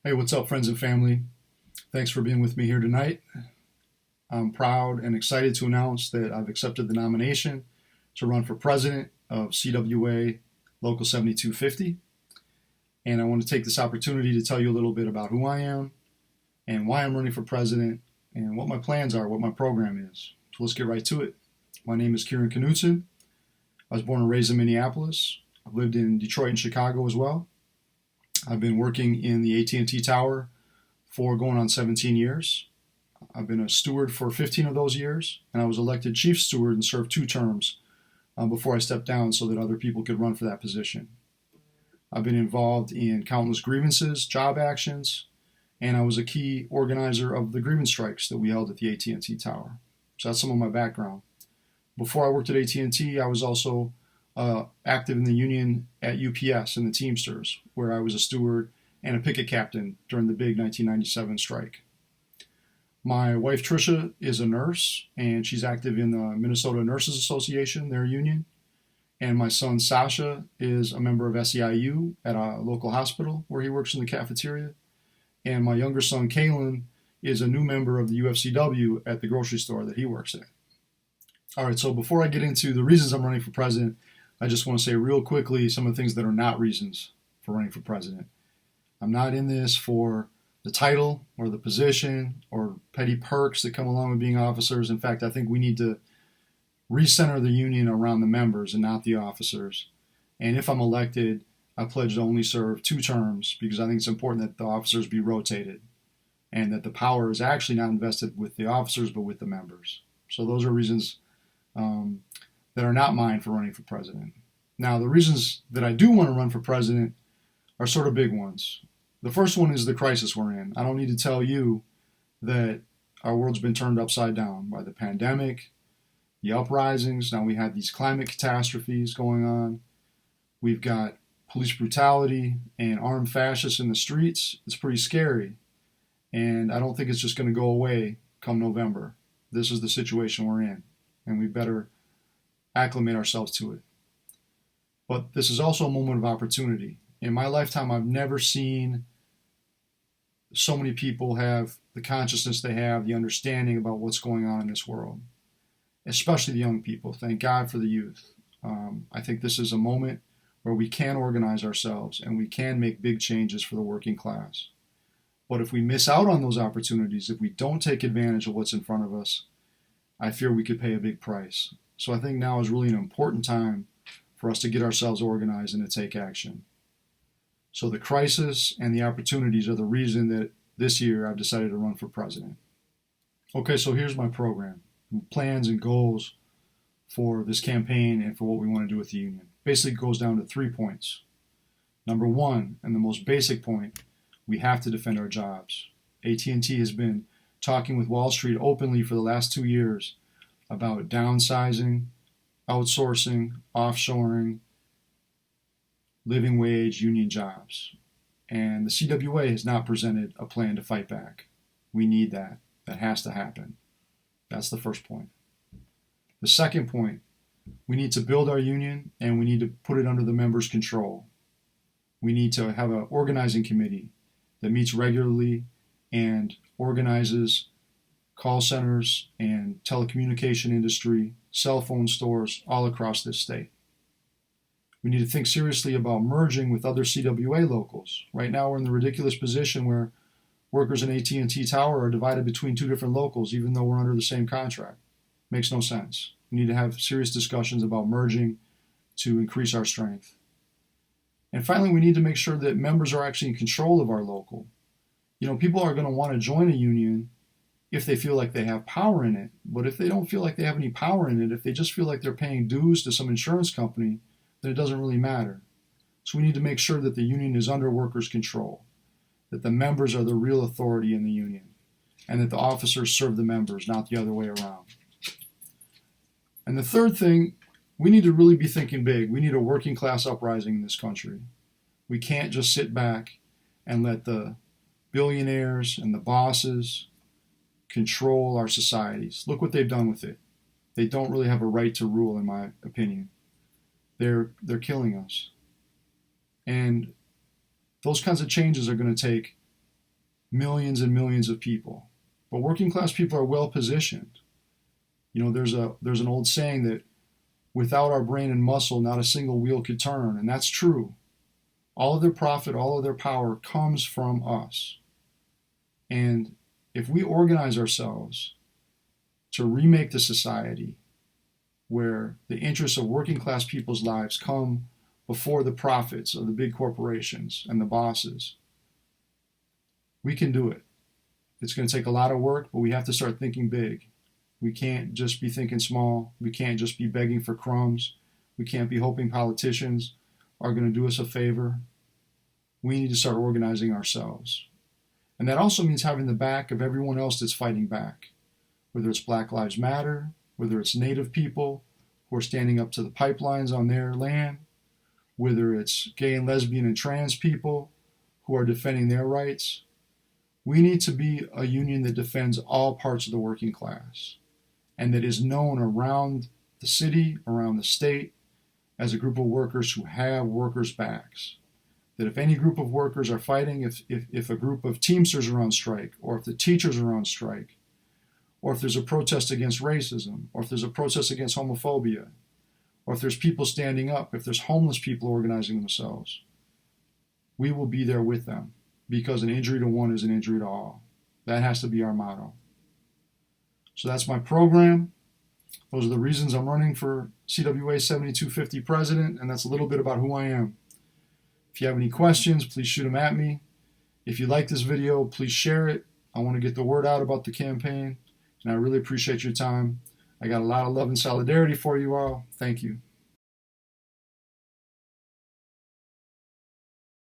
Hey, what's up, friends and family? Thanks for being with me here tonight. I'm proud and excited to announce that I've accepted the nomination to run for president of CWA Local 7250. And I want to take this opportunity to tell you a little bit about who I am and why I'm running for president and what my plans are, what my program is. So let's get right to it. My name is Kieran Knutson. I was born and raised in Minneapolis. I've lived in Detroit and Chicago as well. I've been working in the AT&T Tower for going on 17 years. I've been a steward for 15 of those years, and I was elected chief steward and served 2 terms before I stepped down so that other people could run for that position. I've been involved in countless grievances, job actions, and I was a key organizer of the grievance strikes that we held at the AT&T Tower. So that's some of my background. Before I worked at AT&T, I was also active in the union at UPS in the Teamsters, where I was a steward and a picket captain during the big 1997 strike. My wife Tricia is a nurse, and she's active in the Minnesota Nurses Association, their union. And my son Sasha is a member of SEIU at a local hospital where he works in the cafeteria. And my younger son Kalen is a new member of the UFCW at the grocery store that he works at. All right, so before I get into the reasons I'm running for president, I just want to say real quickly some of the things that are not reasons for running for president. I'm not in this for the title or the position or petty perks that come along with being officers. In fact, I think we need to recenter the union around the members and not the officers. And if I'm elected, I pledge to only serve 2 terms because I think it's important that the officers be rotated and that the power is actually not invested with the officers but with the members. So those are reasons that are not mine for running for president. Now, the reasons that I do want to run for president are sort of big ones. The first one is the crisis we're in. I don't need to tell you that our world's been turned upside down by the pandemic, the uprisings. Now we have these climate catastrophes going on. We've got police brutality and armed fascists in the streets. It's pretty scary. And I don't think it's just going to go away come November. This is the situation we're in, and we better acclimate ourselves to it. But this is also a moment of opportunity. In my lifetime, I've never seen so many people have the consciousness they have, the understanding about what's going on in this world, especially the young people. Thank God for the youth. I think this is a moment where we can organize ourselves and we can make big changes for the working class. But if we miss out on those opportunities, if we don't take advantage of what's in front of us, I fear we could pay a big price. So I think now is really an important time for us to get ourselves organized and to take action. So the crisis and the opportunities are the reason that this year I've decided to run for president. Okay, so here's my program, plans and goals for this campaign and for what we want to do with the union. Basically, it goes down to 3 points. Number one, and the most basic point, we have to defend our jobs. AT&T has been talking with Wall Street openly for the last 2 years about downsizing, outsourcing, offshoring, living wage, union jobs. And the CWA has not presented a plan to fight back. We need that. That has to happen. That's the first point. The second point, we need to build our union and we need to put it under the members' control. We need to have an organizing committee that meets regularly and organizes call centers and telecommunication industry, cell phone stores all across this state. We need to think seriously about merging with other CWA locals. Right now we're in the ridiculous position where workers in AT&T Tower are divided between 2 different locals even though we're under the same contract. Makes no sense. We need to have serious discussions about merging to increase our strength. And finally, we need to make sure that members are actually in control of our local. You know, people are going to want to join a union if they feel like they have power in it. But if they don't feel like they have any power in it, if they just feel like they're paying dues to some insurance company, then it doesn't really matter. So we need to make sure that the union is under workers' control, that the members are the real authority in the union, and that the officers serve the members, not the other way around. And the third thing, we need to really be thinking big. We need a working class uprising in this country. We can't just sit back and let the billionaires and the bosses control our societies. Look what they've done with it. They don't really have a right to rule, in my opinion. They're killing us. And those kinds of changes are going to take millions and millions of people. But working class people are well positioned. You know, there's an old saying that without our brain and muscle, not a single wheel could turn, and that's true. All of their profit, all of their power comes from us. And if we organize ourselves to remake the society where the interests of working class people's lives come before the profits of the big corporations and the bosses, we can do it. It's going to take a lot of work, but we have to start thinking big. We can't just be thinking small. We can't just be begging for crumbs. We can't be hoping politicians are going to do us a favor. We need to start organizing ourselves. And that also means having the back of everyone else that's fighting back, whether it's Black Lives Matter, whether it's Native people who are standing up to the pipelines on their land, whether it's gay and lesbian and trans people who are defending their rights. We need to be a union that defends all parts of the working class and that is known around the city, around the state, as a group of workers who have workers' backs. That if any group of workers are fighting, if a group of Teamsters are on strike, or if the teachers are on strike, or if there's a protest against racism, or if there's a protest against homophobia, or if there's people standing up, if there's homeless people organizing themselves, we will be there with them, because an injury to one is an injury to all. That has to be our motto. So that's my program. Those are the reasons I'm running for CWA 7250 president, and that's a little bit about who I am. If you have any questions, please shoot them at me. If you like this video, please share it. I want to get the word out about the campaign, and I really appreciate your time. I got a lot of love and solidarity for you all. Thank you.